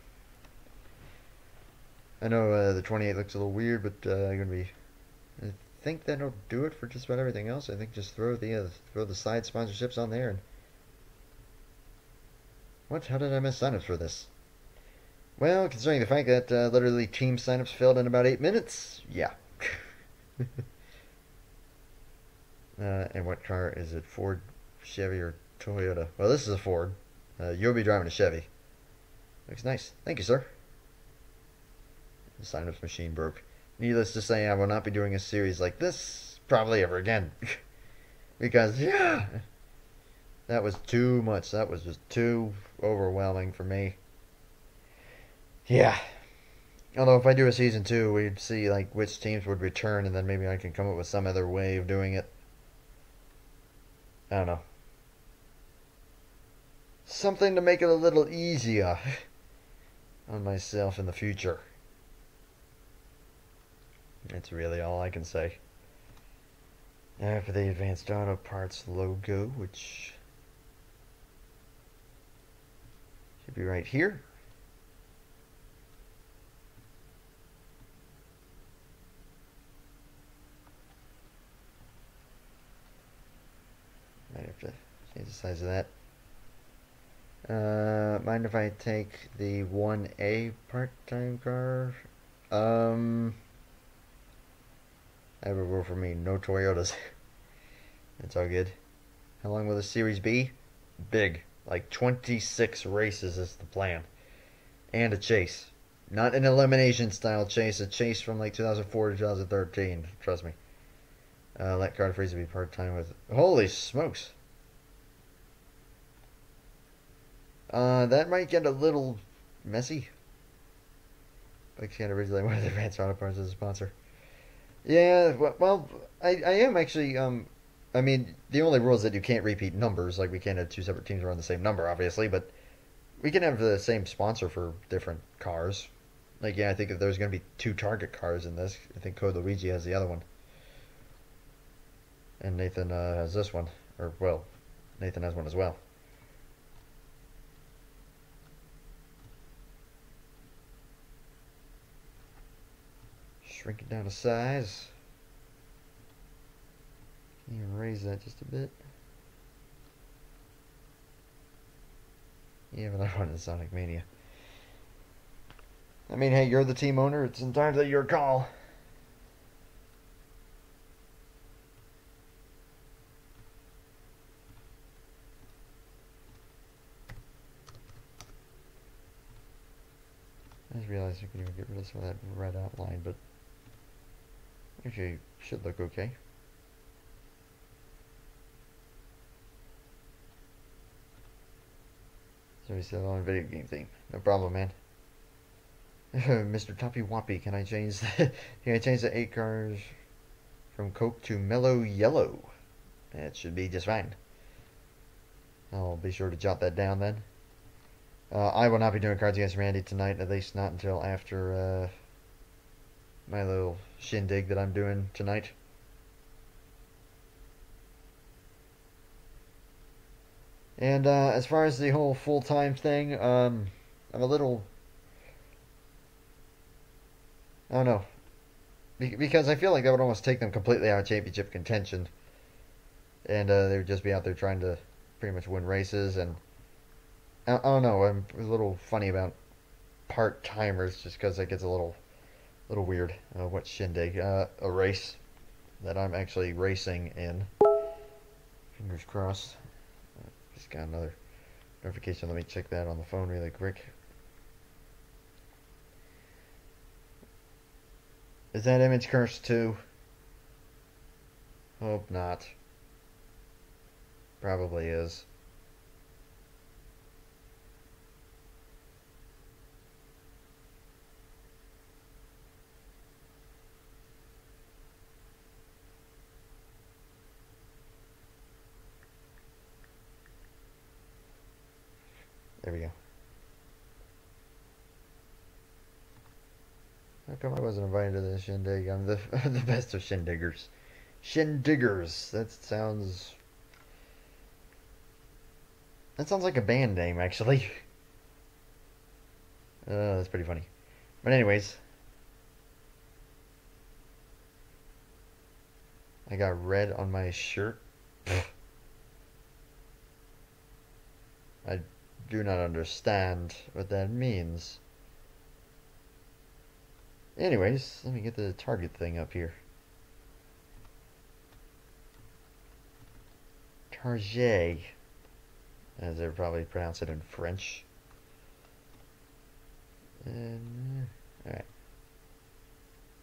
A: I know the 28 looks a little weird, but I think that'll do it for just about everything else. I think just throw the side sponsorships on there. And what? How did I miss signups for this? Well, considering the fact that literally team signups filled in about 8 minutes, yeah. And what car is it? Ford, Chevy, or Toyota? Well, this is a Ford. You'll be driving a Chevy. Looks nice. Thank you, sir. The signups machine broke. Needless to say, I will not be doing a series like this probably ever again. Because, yeah, that was too much. That was just too overwhelming for me. Yeah. Although if I do a season 2, we'd see like which teams would return, and then maybe I can come up with some other way of doing it. I don't know. Something to make it a little easier on myself in the future. That's really all I can say. For the Advanced Auto Parts logo, which should be right here. Might have to change the size of that. Mind if I take the 1A part-time car? That would roll for me. No Toyotas. That's all good. How long will the Series be? Big. Like 26 races is the plan. And a chase. Not an elimination style chase. A chase from like 2004 to 2013. Trust me. Let card freeze be part-time with... Holy smokes! That might get a little messy. Like she had originally one of the advanced auto parts as a sponsor. Yeah, well, I am actually, I mean, the only rule is that you can't repeat numbers. Like, we can't have two separate teams run the same number, obviously, but we can have the same sponsor for different cars. Like, yeah, I think if there's going to be two Target cars in this, I think Code Luigi has the other one. And Nathan has this one. Or, well, Nathan has one as well. Shrink it down to size. Can you raise that just a bit? Yeah, but I wanted Sonic Mania. I mean, hey, you're the team owner. It's entirely your call. I just realized you can even get rid of some of that red outline, but actually should look okay. So we still on video game theme. No problem, man. Mr. Toppy Woppy, can I change the 8 cars from Coke to Mellow Yellow? It should be just fine. I'll be sure to jot that down then. I will not be doing Cards Against Randy tonight, at least not until after my little shindig that I'm doing tonight. And as far as the whole full-time thing, I'm a little... I don't know. Because I feel like that would almost take them completely out of championship contention. And they would just be out there trying to pretty much win races. And I don't know, I'm a little funny about part-timers just because it gets a little weird. What shindig? A race that I'm actually racing in. Fingers crossed. Just got another notification. Let me check that on the phone really quick. Is that image cursed too? Hope not. Probably is. There we go. How come I wasn't invited to this shindig? I'm the the best of shindiggers. Shindiggers. That sounds like a band name, actually. That's pretty funny. But anyways, I got red on my shirt. I do not understand what that means. Anyways, let me get the target thing up here. Target, as they probably pronounce it in French. And alright,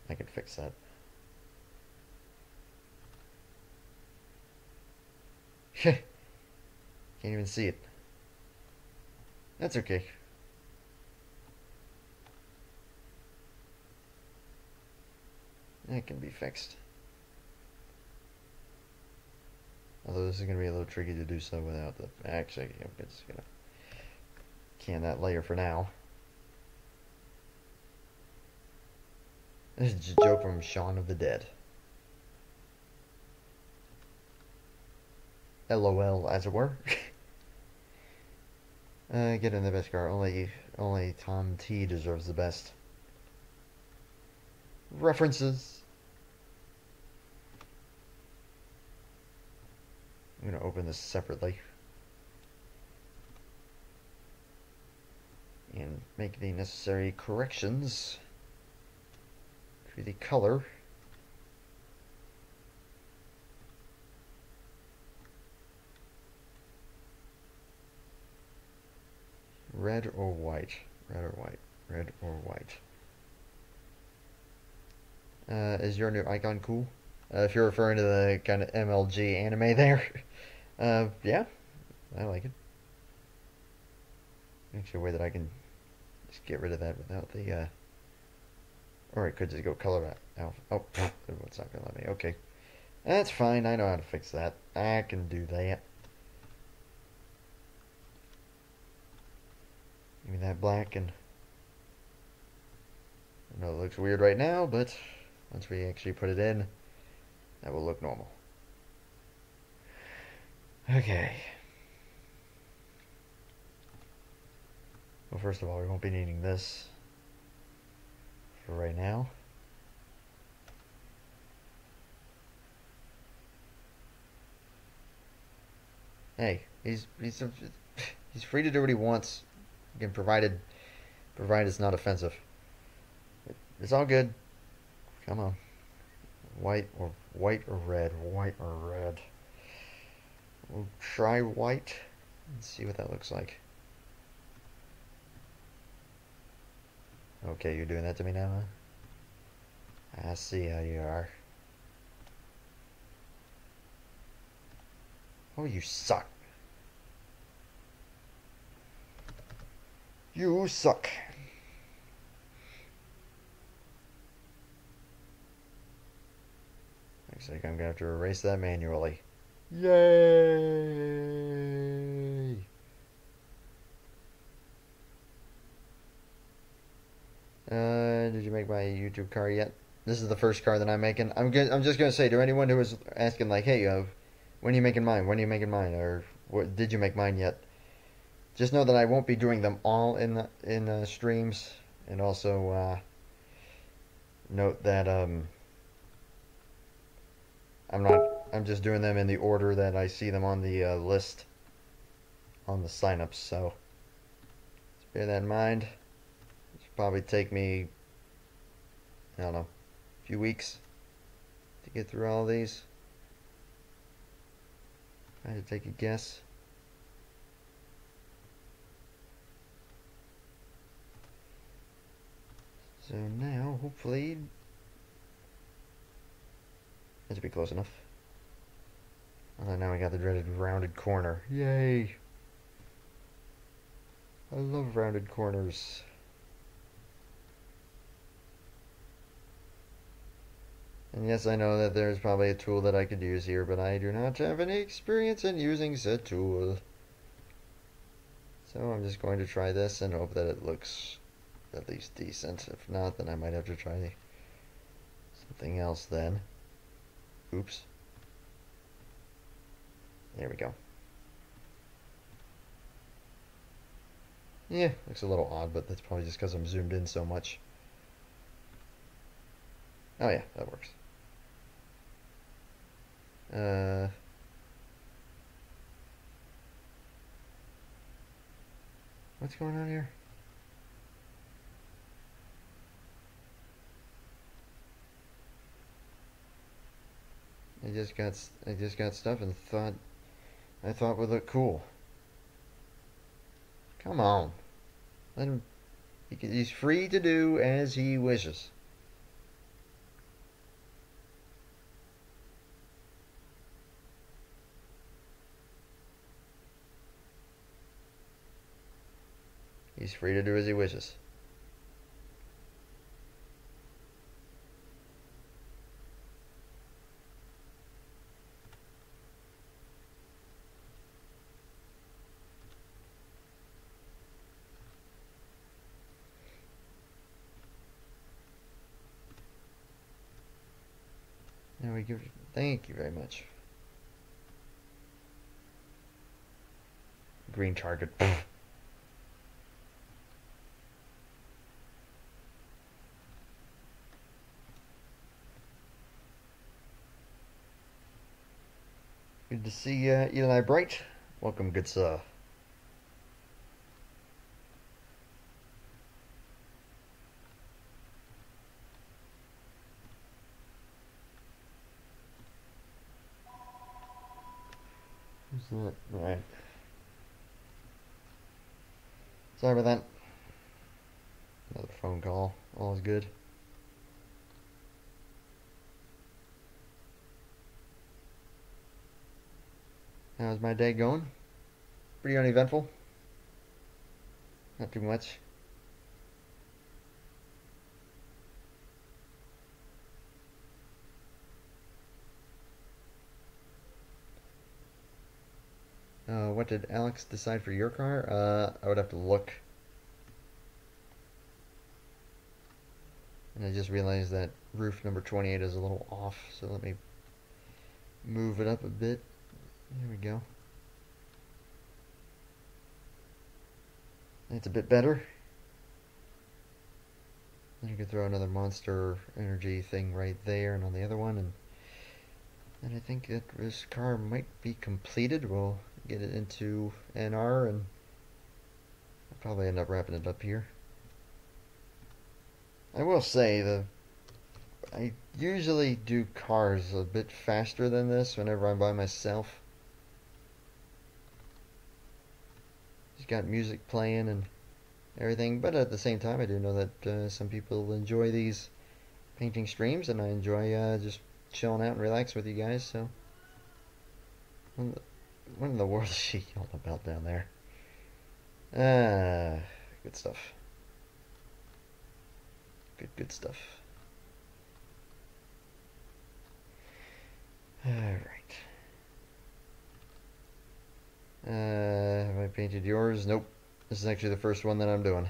A: I can fix that. Can't even see it. That's okay. That can be fixed. Although this is going to be a little tricky to do so without the... Actually, I'm just going to can that layer for now. This is a joke from Shaun of the Dead. LOL, as it were. Get in the best car. Only Tom T deserves the best. References. I'm going to open this separately and make the necessary corrections to the color. Red or white? Red or white? Red or white? Is your new icon cool? If you're referring to the kind of MLG anime there. Yeah, I like it. Actually, a way that I can just get rid of that without the, or I could just go color that out. Oh, it's not gonna let me. Okay. That's fine. I know how to fix that. I can do that. Give me that black and I know it looks weird right now, but once we actually put it in, that will look normal. Okay. Well, first of all, we won't be needing this for right now. Hey, he's free to do what he wants, again, provided it's not offensive. It's all good. Come on, white or red, white or red. We'll try white and see what that looks like. Okay, you're doing that to me now, huh? I see how you are. Oh, you suck. You suck. Looks like I'm gonna have to erase that manually. Yay! Did you make my YouTube car yet? This is the first car that I'm making. I'm just gonna say to anyone who was asking, like, hey, when are you making mine? When are you making mine? Or what? Did you make mine yet? Just know that I won't be doing them all in streams, and also note that I'm just doing them in the order that I see them on the list on the signups. So just bear that in mind. It'll probably take me, I don't know, a few weeks to get through all these. I had to take a guess. So now, hopefully, that should be close enough. Now we got the dreaded rounded corner. Yay! I love rounded corners. And yes, I know that there's probably a tool that I could use here, but I do not have any experience in using said tool. So I'm just going to try this and hope that it looks at least decent. If not, then I might have to try something else then. Oops. There we go. Yeah, looks a little odd, but that's probably just because I'm zoomed in so much. Oh yeah, that works. What's going on here? I just got stuff and I thought would look cool. Come on. Let him, he's free to do as he wishes. He's free to do as he wishes. There we go. Thank you very much. Green target. Good to see Eli Bright. Welcome, good sir. Who's that? Alright. Sorry about that. Another phone call. All is good. How's my day going? Pretty uneventful. Not too much. What did Alex decide for your car? I would have to look. And I just realized that roof number 28 is a little off, so let me move it up a bit. There we go. That's a bit better. Then you could throw another Monster Energy thing right there and on the other one, and I think that this car might be completed. We'll get it into NR, and I'll probably end up wrapping it up here. I will say I usually do cars a bit faster than this whenever I'm by myself. Just got music playing and everything, but at the same time I do know that some people enjoy these painting streams, and I enjoy just chilling out and relaxing with you guys. So what in the world is she yelling about down there? Good stuff. Good stuff. Alright. Have I painted yours? Nope. This is actually the first one that I'm doing.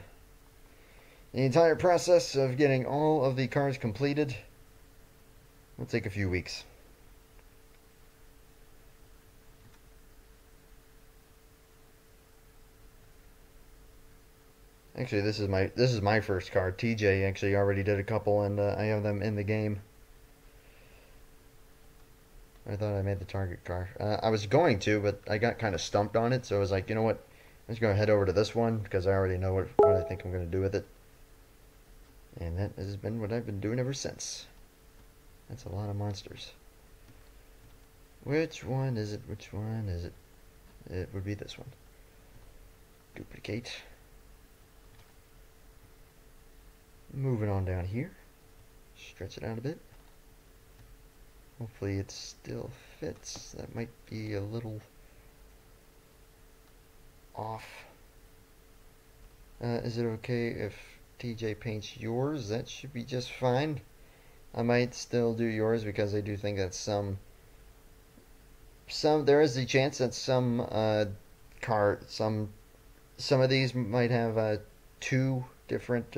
A: The entire process of getting all of the cars completed will take a few weeks. Actually, this is my first car. TJ actually already did a couple, and I have them in the game. I thought I made the target car. I was going to, but I got kind of stumped on it, so I was like, you know what? I'm just going to head over to this one, because I already know what I think I'm going to do with it. And that has been what I've been doing ever since. That's a lot of monsters. Which one is it? Which one is it? It would be this one. Duplicate. Moving on down here. Stretch it out a bit. Hopefully it still fits. That might be a little off. Is it okay if TJ paints yours? That should be just fine. I might still do yours because I do think that there is a chance that some of these might have two different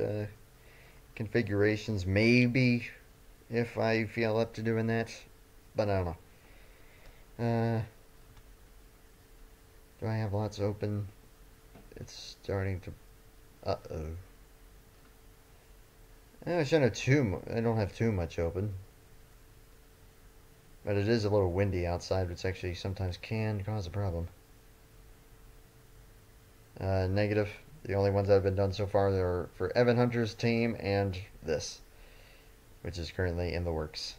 A: configurations, maybe, if I feel up to doing that, but I don't know. Do I have lots open? It's starting to, I shouldn't have I don't have too much open, but it is a little windy outside, which actually sometimes can cause a problem. Negative. The only ones that have been done so far are for Evan Hunter's team and this, which is currently in the works.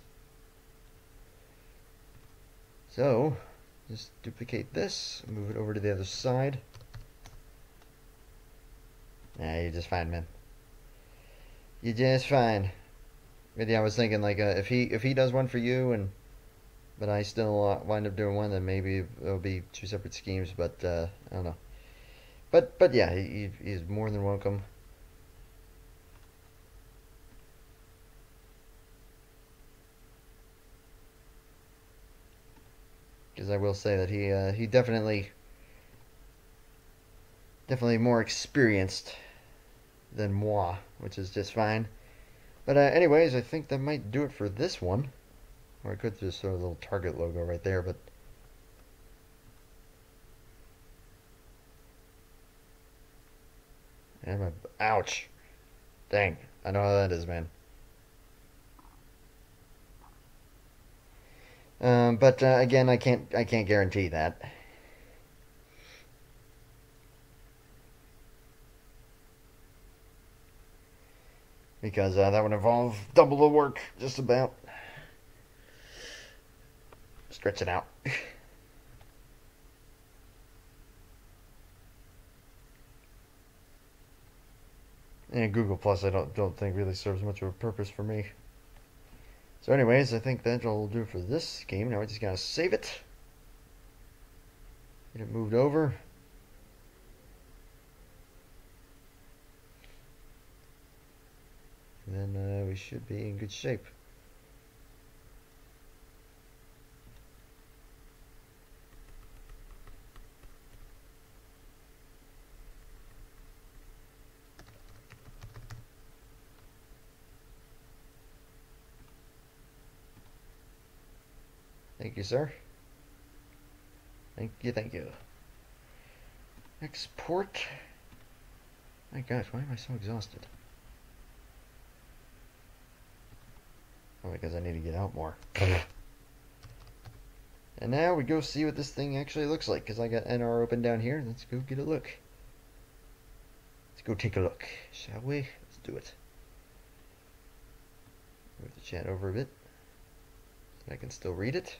A: So, just duplicate this, move it over to the other side. Nah, you're just fine, man. You're just fine. But yeah, I was thinking like if he does one for you, but I still wind up doing one, then maybe it'll be two separate schemes. But I don't know. But yeah, he's more than welcome. Because I will say that he definitely more experienced than moi, which is just fine. But anyways, I think that might do it for this one. Or I could just throw a little Target logo right there, but and ouch. Dang. I know how that is, man. But again, I can't guarantee that. Because that would involve double the work, just about. Stretch it out. And Google Plus, I don't think really serves much of a purpose for me. So anyways, I think that'll do for this game. Now we just gotta save it. Get it moved over. And then we should be in good shape. Thank you, sir. Thank you, thank you. Export. My gosh, why am I so exhausted? Oh, because I need to get out more. And now we go see what this thing actually looks like, because I got NR open down here. Let's go get a look. Let's go take a look, shall we? Let's do it. Move the chat over a bit so I can still read it.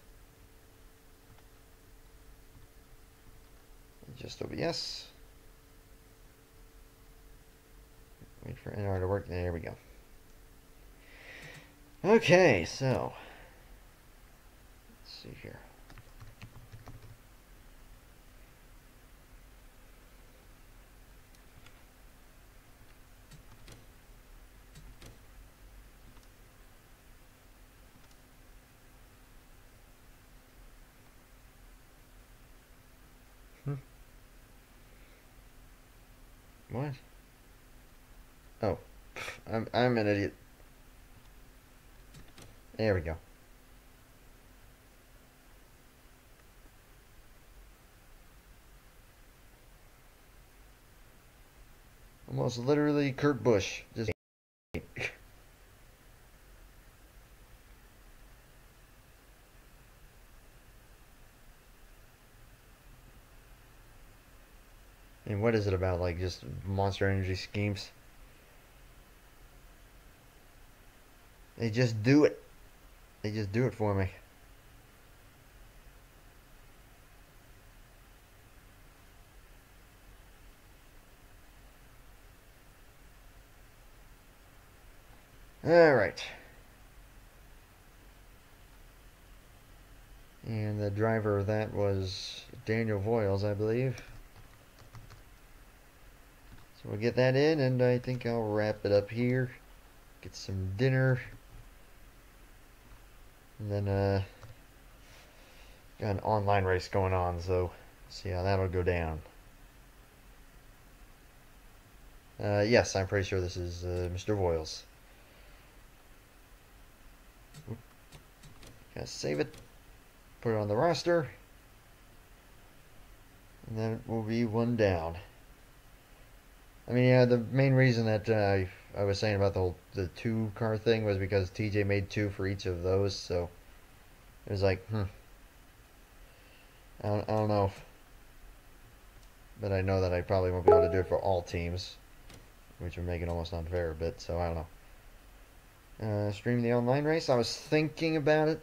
A: Just OBS. Wait for NR to work. There we go. Okay, so let's see here. What? Oh, I'm an idiot. There we go. Almost literally Kurt Busch. Just and what is it about? Like just Monster Energy schemes? They just do it. They just do it for me. All right. And the driver of that was Daniel Voiles, I believe. So we'll get that in, and I think I'll wrap it up here. Get some dinner. And then, got an online race going on, so see how that'll go down. Yes, I'm pretty sure this is Mr. Voiles. Gotta save it, put it on the roster, and then we'll be one down. I mean, yeah, the main reason that I was saying about the 2-car thing was because TJ made 2 for each of those, so it was like, I don't know. But I know that I probably won't be able to do it for all teams, which would make it almost unfair a bit, so I don't know. Stream the online race, I was thinking about it,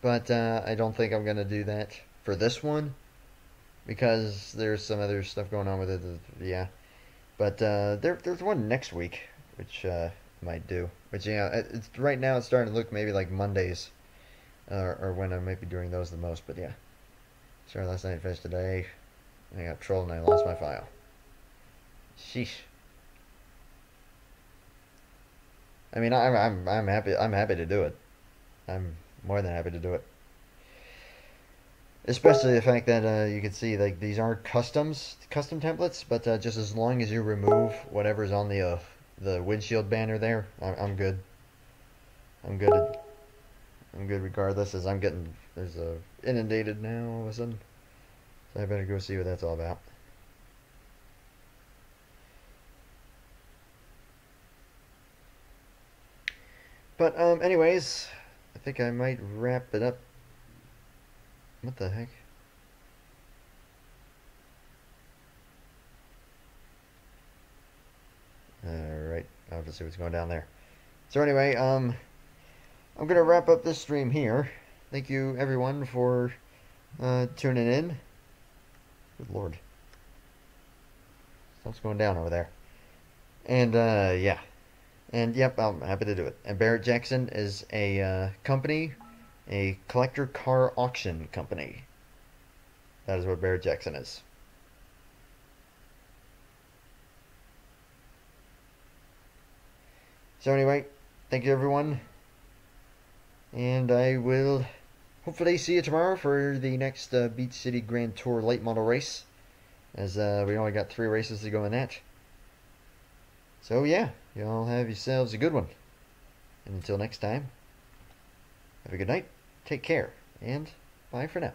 A: but I don't think I'm going to do that for this one, because there's some other stuff going on with it, yeah. But there's one next week, which might do. Which, yeah, right now it's starting to look maybe like Mondays, or when I might be doing those the most, but yeah. Started last night, finished today. I got trolled and I lost my file. Sheesh. I mean, I'm happy to do it. I'm more than happy to do it. Especially the fact that you can see like these aren't custom templates, but just as long as you remove whatever's on the windshield banner there, I'm good. I'm good. I'm good regardless. As there's a inundated now all of a sudden, so I better go see what that's all about. But anyways, I think I might wrap it up. What the heck? Alright, I'll have to see what's going down there. So anyway, I'm gonna wrap up this stream here. Thank you everyone for tuning in. Good lord. Stuff's going down over there. And yeah. And yep, I'm happy to do it. And Barrett Jackson is a company, a collector car auction company. That is what Barrett Jackson is. So anyway, thank you everyone. And I will hopefully see you tomorrow for the next Beach City Grand Tour late model race, as we only got 3 races to go in that. So yeah, y'all have yourselves a good one. And until next time, have a good night, take care, and bye for now.